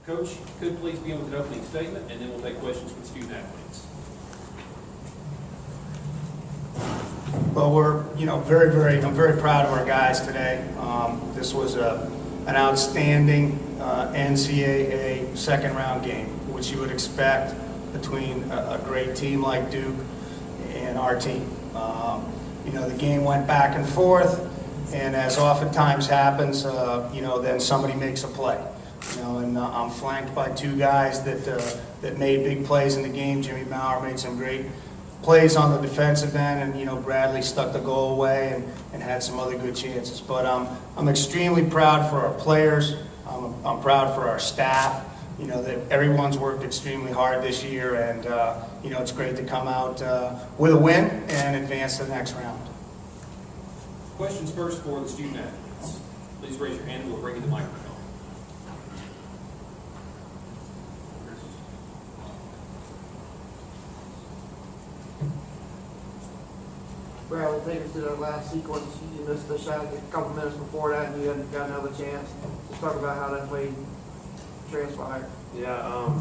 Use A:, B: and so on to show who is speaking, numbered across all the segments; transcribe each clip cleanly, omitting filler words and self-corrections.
A: Coach, could you please begin with an opening statement, and then we'll take questions from student athletes.
B: Well, I'm very proud of our guys today. This was an outstanding NCAA second round game, which you would expect between a great team like Duke and our team. The game went back and forth, and as oftentimes happens, then somebody makes a play. And I'm flanked by two guys that made big plays in the game. Jimmy Maurer made some great plays on the defensive end, and Bradley stuck the goal away and had some other good chances. But I'm extremely proud for our players. I'm proud for our staff. That everyone's worked extremely hard this year, and it's great to come out with a win and advance to the next round.
A: Questions first for the student athletes. Please raise your hand and we'll bring you the microphone.
C: Bradley, take us to that last sequence. You missed the shot a couple minutes before that, and you hadn't got another chance. Just talk about how that play transpired.
D: Yeah,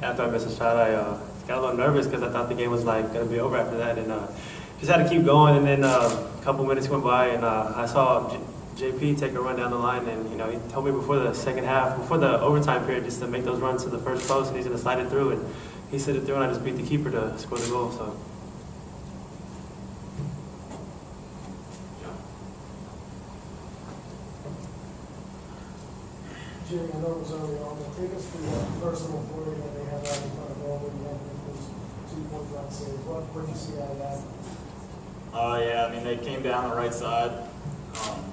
D: after I missed the shot, I got a little nervous because I thought the game was going to be over after that, and just had to keep going. And then a couple minutes went by, and I saw JP take a run down the line, and he told me before the second half, before the overtime period, just to make those runs to the first post, and he's going to slide it through, and he slid it through, and I just beat the keeper to score the goal. So.
E: Jimmy, I know it was early on, but take us through that personal play that they had out in front of goal when you had those 2-point run saves. What do you see out of that?
F: Yeah, I mean, they came down the right side,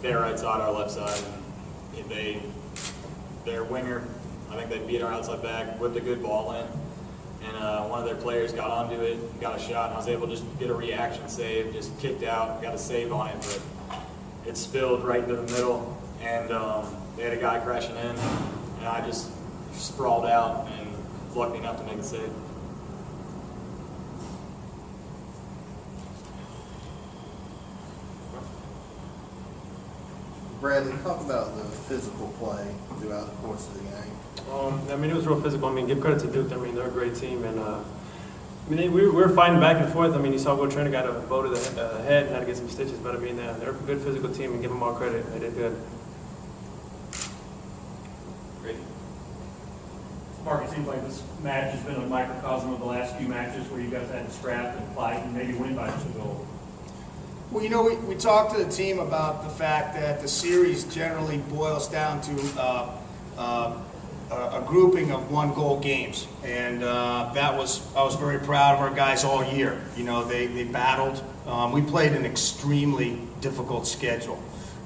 F: their right side, our left side, and their winger, I think they beat our outside back, whipped a good ball in, and one of their players got onto it, got a shot, and I was able to just get a reaction save, just kicked out, got a save on it, but it spilled right into the middle, and they had a guy crashing in, and I just sprawled out and lucky enough to make the save.
G: Bradley, talk about the physical play throughout the course of the game.
D: It was real physical. Give credit to Duke. They're a great team, and we were fighting back and forth. You saw Will Turner got a blow to the head and had to get some stitches, but they're a good physical team, and give them all credit. They did good.
A: Great.
H: Mark, it seems like this match has been a microcosm of the last few matches where you guys had to scrap and fight and maybe win by just a goal.
B: Well, we talked to the team about the fact that the series generally boils down to a grouping of one-goal games, and I was very proud of our guys all year. They battled. We played an extremely difficult schedule,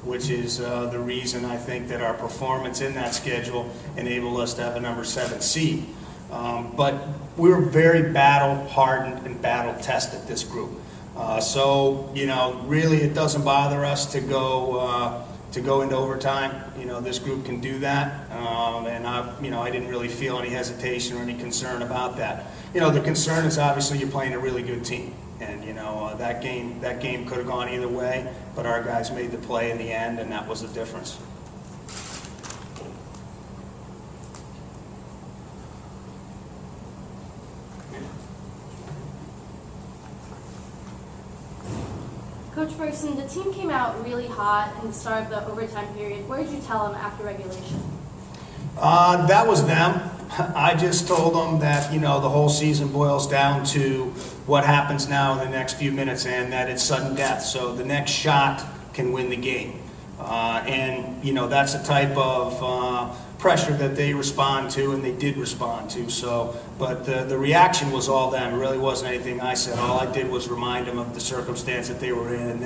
B: which is the reason I think that our performance in that schedule enabled us to have a number 7 seed. But we were very battle-hardened and battle-tested, this group. Really it doesn't bother us to go into overtime. This group can do that, and I didn't really feel any hesitation or any concern about that. The concern is obviously you're playing a really good team, and that game could have gone either way, but our guys made the play in the end, and that was the difference.
I: Coach Berson, the team came out really hot in the start of the overtime period. What did you tell them after regulation?
B: That was them. I just told them that, the whole season boils down to what happens now in the next few minutes, and that it's sudden death. So the next shot can win the game. That's the type of pressure that they respond to, and they did respond to. But the reaction was all them. It really wasn't anything I said. All I did was remind them of the circumstance that they were in,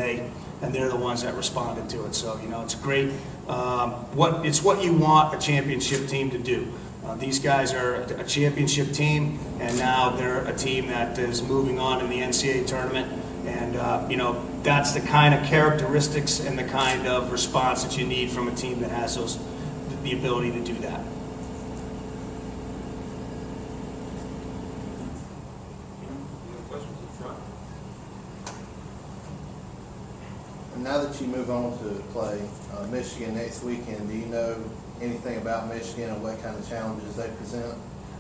B: and they're the ones that responded to it. So it's great. It's what you want a championship team to do. These guys are a championship team, and now they're a team that is moving on in the NCAA tournament. And that's the kind of characteristics and the kind of response that you need from a team that has the ability to do that.
A: Any questions up front?
G: now that you move on to play Michigan next weekend, do you know anything about Michigan and what kind of challenges they present?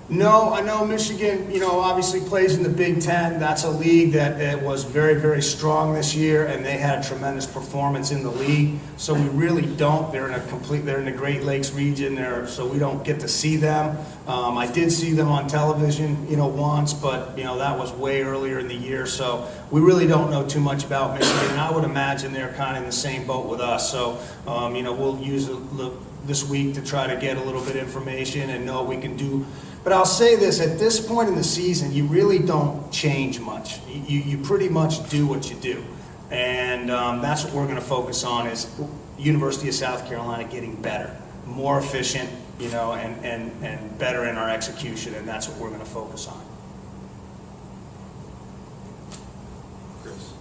B: No, I know Michigan, obviously plays in the Big Ten. That's a league that was very, very strong this year, and they had a tremendous performance in the league. So we really don't. They're in the Great Lakes region there, so we don't get to see them. I did see them on television, once, but that was way earlier in the year. So we really don't know too much about Michigan. And I would imagine they're kind of in the same boat with us. So we'll use this week to try to get a little bit of information and know what we can do. But I'll say this, at this point in the season, you really don't change much. You pretty much do what you do. And that's what we're going to focus on is University of South Carolina getting better, more efficient, and better in our execution, and that's what we're going to focus on.
A: Chris.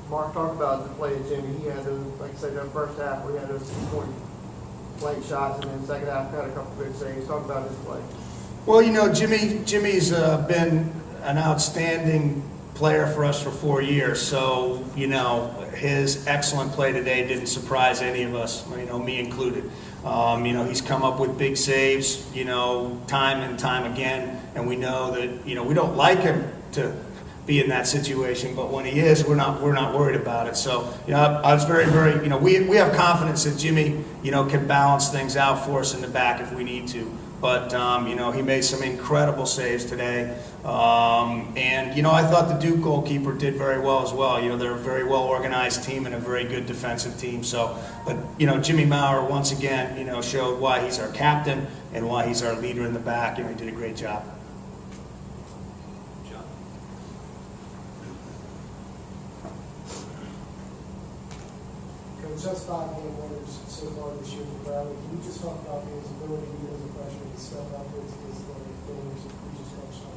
C: Mark talked about the play of Jimmy. He had those, like I said, the first half where he had those 6-point blank shots, and then the second half had a couple good saves. Talk about his play.
B: Well, Jimmy's been an outstanding player for us for 4 years. So, his excellent play today didn't surprise any of us, me included. He's come up with big saves, time and time again, and we know that, we don't like him to be in that situation, but when he is, we're not worried about it. So, I was very, very, we have confidence that Jimmy, can balance things out for us in the back if we need to. But, he made some incredible saves today. And, I thought the Duke goalkeeper did very well as well. They're a very well-organized team and a very good defensive team. So, but, Jimmy Maurer, once again, showed why he's our captain and why he's our leader in the back, and he did a great job.
A: John.
E: Coach, that's 5 game winners so far this year for Bradley. Can you just talk about his ability as a freshman to step up into his games that we just touched on?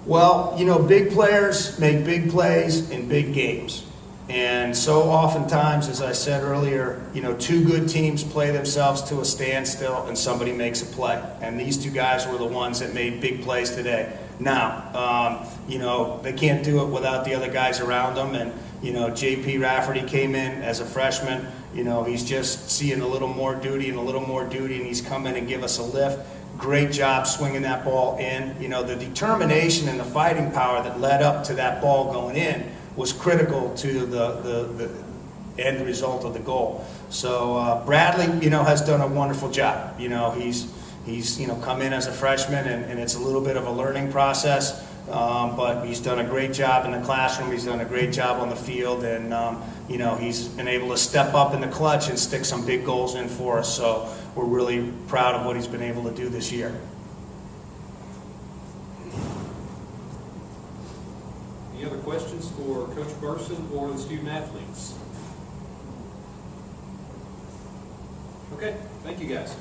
B: Well, big players make big plays in big games. And so oftentimes, as I said earlier, two good teams play themselves to a standstill and somebody makes a play. And these two guys were the ones that made big plays today. Now, they can't do it without the other guys around them. And, J.P. Rafferty came in as a freshman. He's just seeing a little more duty, and he's come in and give us a lift. Great job swinging that ball in. The determination and the fighting power that led up to that ball going in was critical to the end result of the goal. So Bradley, has done a wonderful job. He's come in as a freshman, and it's a little bit of a learning process. But he's done a great job in the classroom. He's done a great job on the field, and he's been able to step up in the clutch and stick some big goals in for us. So we're really proud of what he's been able to do this year.
A: Any other questions for Coach Berson or the student athletes? Okay, thank you guys.